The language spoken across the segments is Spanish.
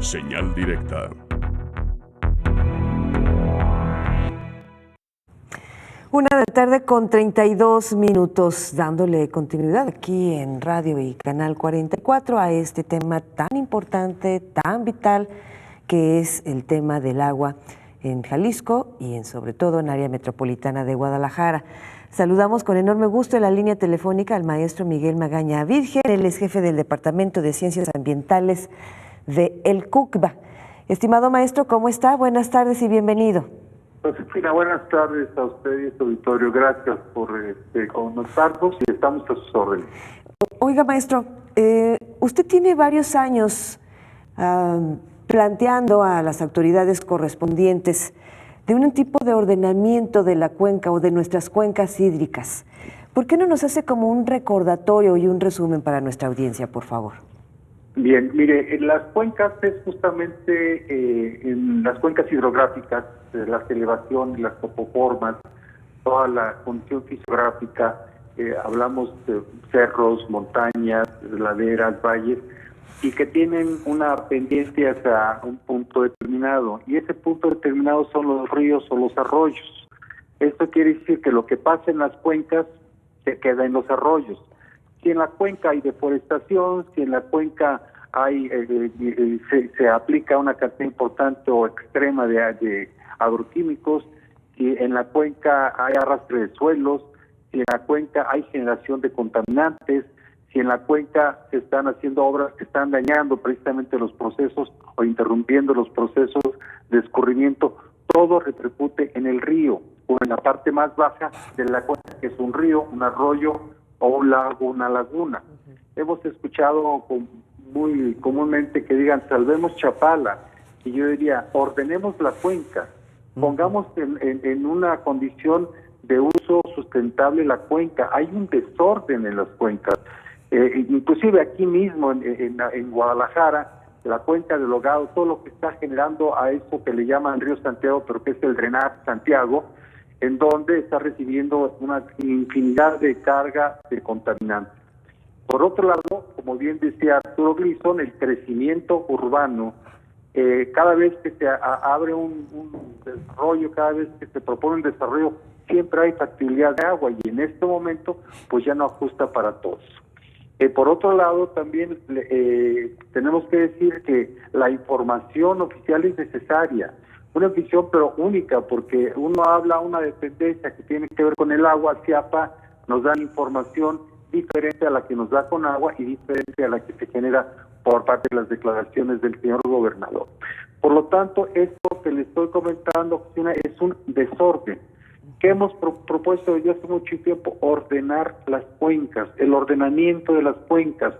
Señal directa. Una de la tarde con 32 minutos, dándole continuidad aquí en Radio y Canal 44 a este tema tan importante, tan vital, que es el tema del agua en Jalisco y sobre todo en área metropolitana de Guadalajara. Saludamos con enorme gusto en la línea telefónica al maestro Miguel Magaña Virgen. Él es jefe del Departamento de Ciencias Ambientales de El CUCBA. Estimado maestro, ¿cómo está? Buenas tardes y bienvenido. Josefina, buenas tardes a usted y a su auditorio. Gracias por conocernos y estamos a sus órdenes. Oiga, maestro, usted tiene varios años planteando a las autoridades correspondientes de un tipo de ordenamiento de la cuenca o de nuestras cuencas hídricas. ¿Por qué no nos hace como un recordatorio y un resumen para nuestra audiencia, por favor? Bien, mire, en las cuencas es justamente en las cuencas hidrográficas, las elevaciones, las topoformas, toda la condición fisiográfica, hablamos de cerros, montañas, laderas, valles, y que tienen una pendiente hacia un punto determinado, y ese punto determinado son los ríos o los arroyos. Esto quiere decir que lo que pasa en las cuencas se queda en los arroyos. Si en la cuenca hay deforestación, si en la cuenca hay se aplica una cantidad importante o extrema de agroquímicos, si en la cuenca hay arrastre de suelos, si en la cuenca hay generación de contaminantes, si en la cuenca se están haciendo obras que están dañando precisamente los procesos o interrumpiendo los procesos de escurrimiento, todo repercute en el río o en la parte más baja de la cuenca, que es un río, un arroyo o un lago, una laguna. Hemos escuchado muy comúnmente que digan, salvemos Chapala, y yo diría, ordenemos la cuenca, pongamos en una condición de uso sustentable la cuenca. Hay un desorden en las cuencas, inclusive aquí mismo en Guadalajara, la cuenca del Hogado, todo lo que está generando a eso que le llaman Río Santiago, pero que es el drenaje Santiago, en donde está recibiendo una infinidad de carga de contaminantes. Por otro lado, como bien decía Arturo Gleason, el crecimiento urbano, cada vez que se abre un desarrollo, cada vez que se propone un desarrollo, siempre hay factibilidad de agua, y en este momento pues ya no ajusta para todos. Por otro lado, también tenemos que decir que la información oficial es necesaria, una información pero única, porque uno habla una dependencia que tiene que ver con el agua, CIAPA nos da información diferente a la que nos da con agua y diferente a la que se genera por parte de las declaraciones del señor gobernador. Por lo tanto, esto que le estoy comentando es un desorden. ¿Qué hemos propuesto desde hace mucho tiempo? Ordenar las cuencas, el ordenamiento de las cuencas,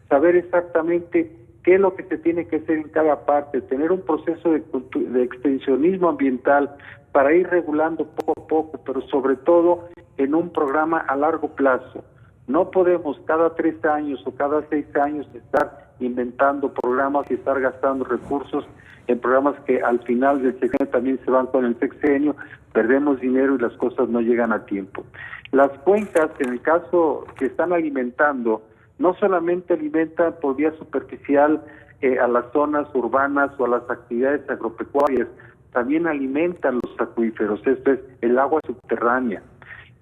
saber exactamente qué es lo que se tiene que hacer en cada parte, tener un proceso de extensionismo ambiental para ir regulando poco a poco, pero sobre todo en un programa a largo plazo. No podemos cada 3 años o cada 6 años estar inventando programas y estar gastando recursos en programas que al final del sexenio también se van con el sexenio, perdemos dinero y las cosas no llegan a tiempo. Las cuencas, en el caso que están alimentando, no solamente alimentan por vía superficial a las zonas urbanas o a las actividades agropecuarias, también alimentan los acuíferos, esto es el agua subterránea.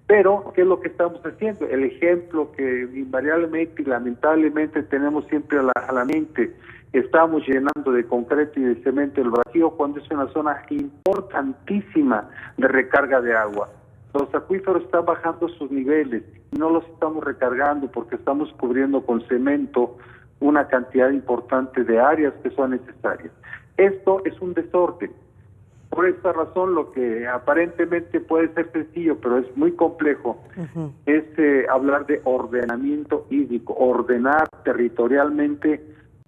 Pero, ¿qué es lo que estamos haciendo? El ejemplo que invariablemente y lamentablemente tenemos siempre a la mente, estamos llenando de concreto y de cemento el vacío cuando es una zona importantísima de recarga de agua. Los acuíferos están bajando sus niveles y no los estamos recargando porque estamos cubriendo con cemento una cantidad importante de áreas que son necesarias. Esto es un desorden. Por esta razón, lo que aparentemente puede ser sencillo, pero es muy complejo, es hablar de ordenamiento hídrico, ordenar territorialmente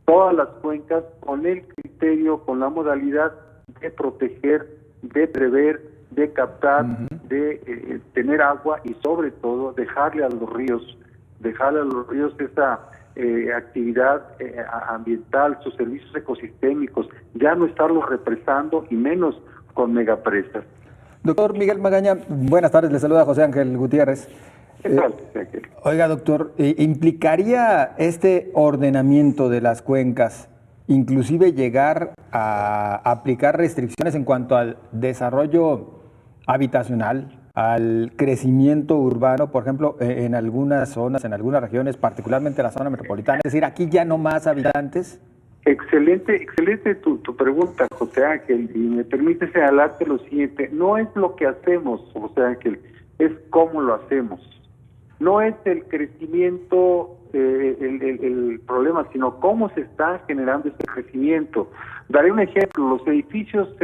todas las cuencas con el criterio, con la modalidad de proteger, de prever, de captar, de tener agua y sobre todo dejarle a los ríos esa actividad ambiental, sus servicios ecosistémicos, ya no estarlos represando y menos con megapresas. Doctor Miguel Magaña, buenas tardes, le saluda José Ángel Gutiérrez. ¿Qué tal, José Ángel? Oiga, doctor, ¿implicaría este ordenamiento de las cuencas inclusive llegar a aplicar restricciones en cuanto al desarrollo habitacional, al crecimiento urbano, por ejemplo, en algunas zonas, en algunas regiones, particularmente la zona metropolitana, es decir, aquí ya no más habitantes. Excelente tu pregunta, José Ángel, y me permite señalarte lo siguiente: no es lo que hacemos, José Ángel, es cómo lo hacemos. No es el crecimiento el problema, sino cómo se está generando ese crecimiento. Daré un ejemplo: los edificios,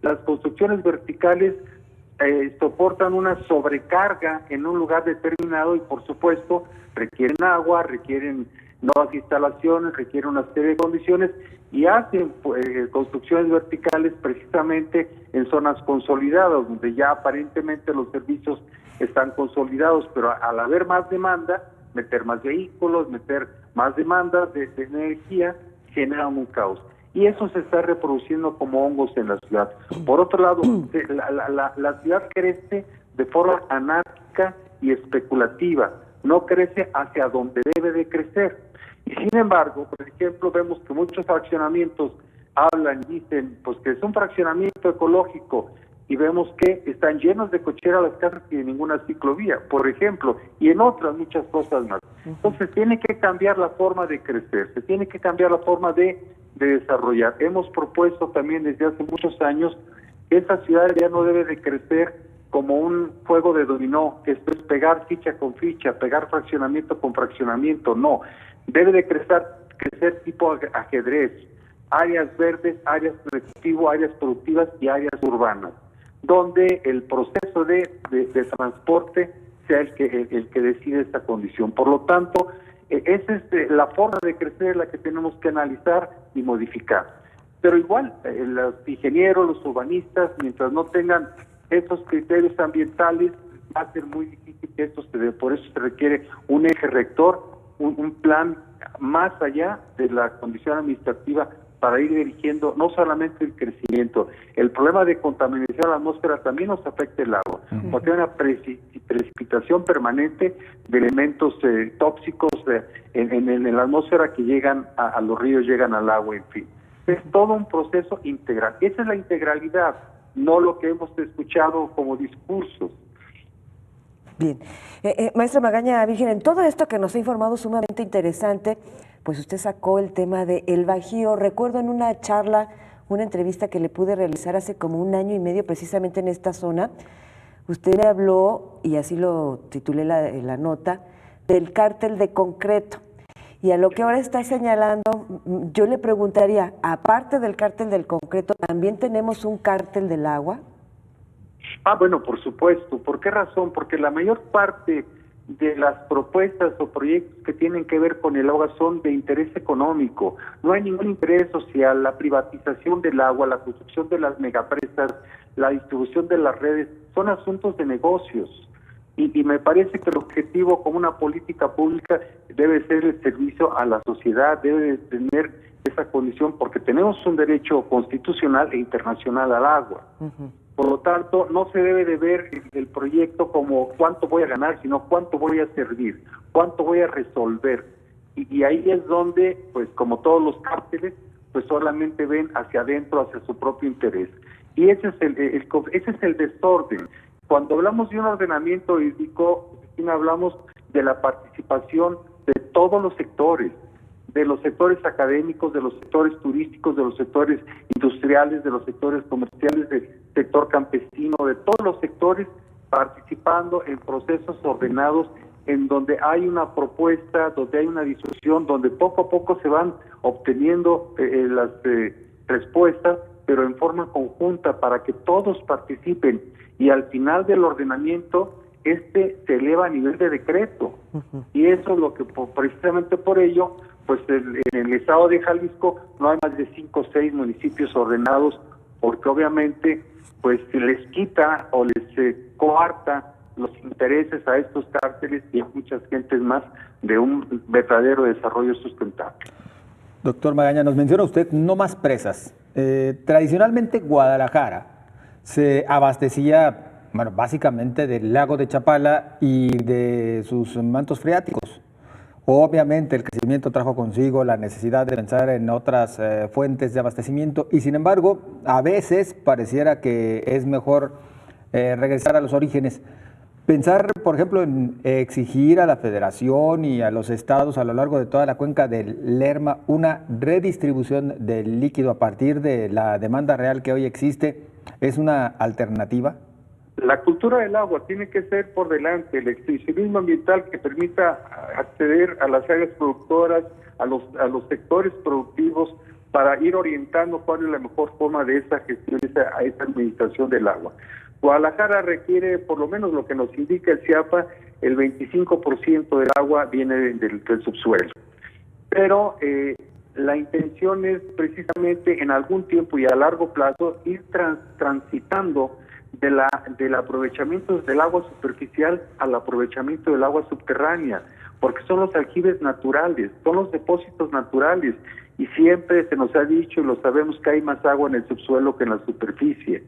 las construcciones verticales soportan una sobrecarga en un lugar determinado y, por supuesto, requieren agua, requieren nuevas instalaciones, requieren una serie de condiciones, y hacen construcciones verticales precisamente en zonas consolidadas, donde ya aparentemente los servicios están consolidados, pero al haber más demanda, meter más vehículos, meter más demandas de energía, genera un caos. Y eso se está reproduciendo como hongos en la ciudad. Por otro lado, la ciudad crece de forma anárquica y especulativa, no crece hacia donde debe de crecer. Y sin embargo, por ejemplo, vemos que muchos fraccionamientos hablan y dicen pues que es un fraccionamiento ecológico, y vemos que están llenos de cochera las casas y de ninguna ciclovía, por ejemplo, y en otras muchas cosas más. Entonces tiene que cambiar la forma de crecer, se tiene que cambiar la forma de desarrollar. Hemos propuesto también desde hace muchos años que esa ciudad ya no debe de crecer como un juego de dominó, esto es pegar ficha con ficha, pegar fraccionamiento con fraccionamiento, no. Debe de crecer tipo ajedrez, áreas verdes, áreas recreativas, áreas productivas y áreas urbanas, donde el proceso de transporte sea el que decide esta condición. Por lo tanto, esa es la forma de crecer la que tenemos que analizar y modificar. Pero igual, los ingenieros, los urbanistas, mientras no tengan esos criterios ambientales, va a ser muy difícil que esto se dé. Por eso se requiere un eje rector, un plan más allá de la condición administrativa para ir dirigiendo no solamente el crecimiento. El problema de contaminación a la atmósfera también nos afecta el agua, porque hay una precipitación permanente de elementos tóxicos en la atmósfera que llegan a los ríos, llegan al agua, en fin. Es todo un proceso integral. Esa es la integralidad, no lo que hemos escuchado como discursos. Bien. Maestra Magaña Virgen, en todo esto que nos ha informado sumamente interesante, pues usted sacó el tema del Bajío. Recuerdo en una charla, una entrevista que le pude realizar hace como 1 año y medio precisamente en esta zona, usted me habló, y así lo titulé la nota, del cártel de concreto. Y a lo que ahora está señalando, yo le preguntaría, aparte del cártel del concreto, ¿también tenemos un cártel del agua? Bueno, por supuesto. ¿Por qué razón? Porque la mayor parte de las propuestas o proyectos que tienen que ver con el agua son de interés económico. No hay ningún interés social. La privatización del agua, la construcción de las megapresas, la distribución de las redes, son asuntos de negocios. Y me parece que el objetivo como una política pública debe ser el servicio a la sociedad, debe de tener esa condición, porque tenemos un derecho constitucional e internacional al agua. Por lo tanto, no se debe de ver el proyecto como cuánto voy a ganar, sino cuánto voy a servir, cuánto voy a resolver. Y ahí es donde, pues como todos los cárteles, pues solamente ven hacia adentro, hacia su propio interés. Y ese es el desorden. Cuando hablamos de un ordenamiento hídrico, hablamos de la participación de todos los sectores, de los sectores académicos, de los sectores turísticos, de los sectores industriales, de los sectores comerciales, del sector campesino, de todos los sectores participando en procesos ordenados en donde hay una propuesta, donde hay una discusión, donde poco a poco se van obteniendo las respuestas, pero en forma conjunta para que todos participen, y al final del ordenamiento se eleva a nivel de decreto. Y eso es lo que precisamente por ello, pues en el estado de Jalisco no hay más de 5 o 6 municipios ordenados, porque obviamente pues se les quita o les coarta los intereses a estos cárteles y a muchas gentes más de un verdadero desarrollo sustentable. Doctor Magaña, nos menciona usted no más presas. Tradicionalmente Guadalajara se abastecía, básicamente del lago de Chapala y de sus mantos freáticos. Obviamente el crecimiento trajo consigo la necesidad de pensar en otras fuentes de abastecimiento y sin embargo a veces pareciera que es mejor regresar a los orígenes. Pensar, por ejemplo, en exigir a la Federación y a los estados a lo largo de toda la cuenca del Lerma una redistribución del líquido a partir de la demanda real que hoy existe, ¿es una alternativa? La cultura del agua tiene que ser por delante, el extensionismo ambiental que permita acceder a las áreas productoras, a los sectores productivos, para ir orientando cuál es la mejor forma de esa gestión, a esa administración del agua. Guadalajara requiere, por lo menos lo que nos indica el CIAPA, el 25% del agua viene del subsuelo. Pero la intención es precisamente en algún tiempo y a largo plazo ir transitando del aprovechamiento del agua superficial al aprovechamiento del agua subterránea, porque son los aljibes naturales, son los depósitos naturales, y siempre se nos ha dicho y lo sabemos que hay más agua en el subsuelo que en la superficie.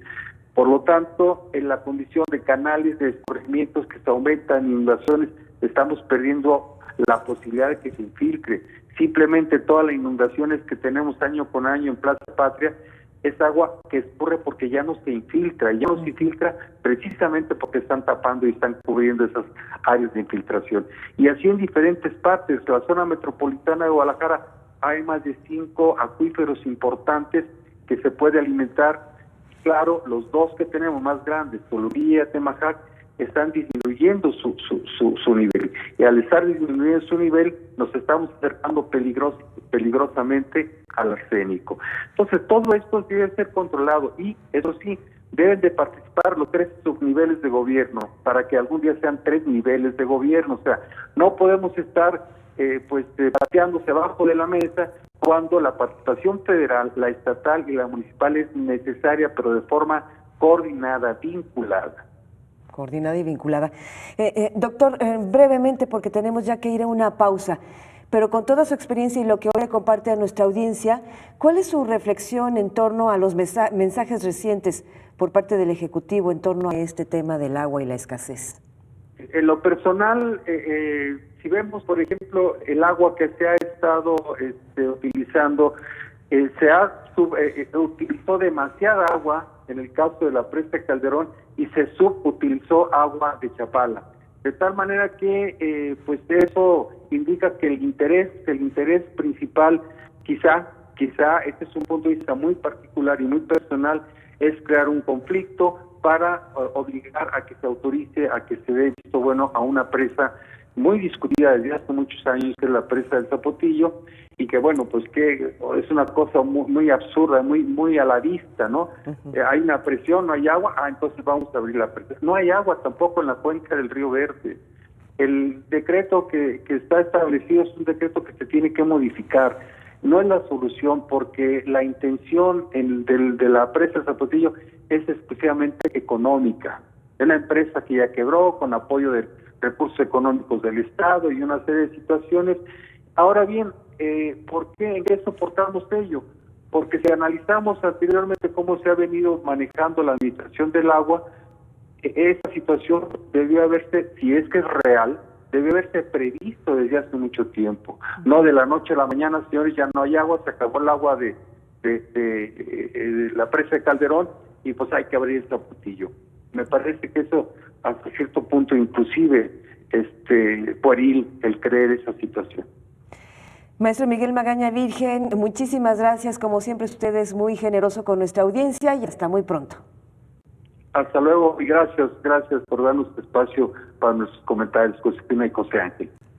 Por lo tanto, en la condición de canales de escurrimientos que se aumentan, inundaciones, estamos perdiendo la posibilidad de que se infiltre. Simplemente todas las inundaciones que tenemos año con año en Plaza Patria es agua que escurre porque ya no se infiltra, y ya no se infiltra precisamente porque están tapando y están cubriendo esas áreas de infiltración. Y así en diferentes partes, la zona metropolitana de Guadalajara hay más de 5 acuíferos importantes que se puede alimentar. Claro, los dos que tenemos más grandes, Toluría y Atemajac, están disminuyendo su nivel. Y al estar disminuyendo su nivel, nos estamos acercando peligrosamente al arsénico. Entonces, todo esto debe ser controlado y, eso sí, deben de participar los 3 subniveles de gobierno para que algún día sean 3 niveles de gobierno. O sea, no podemos estar pateándose abajo de la mesa cuando la participación federal, la estatal y la municipal es necesaria, pero de forma coordinada, vinculada. Coordinada y vinculada. Doctor, brevemente, porque tenemos ya que ir a una pausa, pero con toda su experiencia y lo que hoy le comparte a nuestra audiencia, ¿cuál es su reflexión en torno a los mensajes recientes por parte del Ejecutivo en torno a este tema del agua y la escasez? En lo personal, si vemos, por ejemplo, el agua que se ha estado utilizando, utilizó demasiada agua en el caso de la presa de Calderón y se subutilizó agua de Chapala. De tal manera que pues eso indica que el interés principal, quizá, este es un punto de vista muy particular y muy personal, es crear un conflicto para obligar a que se autorice, a que se dé visto bueno a una presa muy discutida desde hace muchos años, que es la presa del Zapotillo, y que bueno, pues que es una cosa muy absurda, muy a la vista, ¿no? Hay una presión, no hay agua, entonces vamos a abrir la presa. No hay agua tampoco en la cuenca del Río Verde. El decreto que está establecido es un decreto que se tiene que modificar. No es la solución, porque la intención de la presa del Zapotillo es exclusivamente económica. Es una empresa que ya quebró con apoyo de recursos económicos del Estado y una serie de situaciones. Ahora bien, ¿por qué en qué soportamos ello? Porque si analizamos anteriormente cómo se ha venido manejando la administración del agua, esa situación debió haberse, si es que es real, debe haberse previsto desde hace mucho tiempo. No de la noche a la mañana, señores, ya no hay agua, se acabó el agua de la presa de Calderón y pues hay que abrir el Zapotillo. Me parece que eso, hasta cierto punto, inclusive, pueril el creer esa situación. Maestro Miguel Magaña Virgen, muchísimas gracias. Como siempre, usted es muy generoso con nuestra audiencia y hasta muy pronto. Hasta luego y gracias por darnos espacio para nuestros comentarios, Josefina y José Ángel.